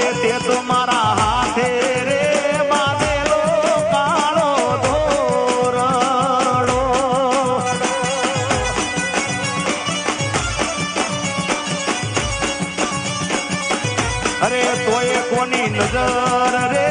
તે તો મારા હાથે રે બાંધેલો કાળો દોરડો. અરે તોય કોની નજર રે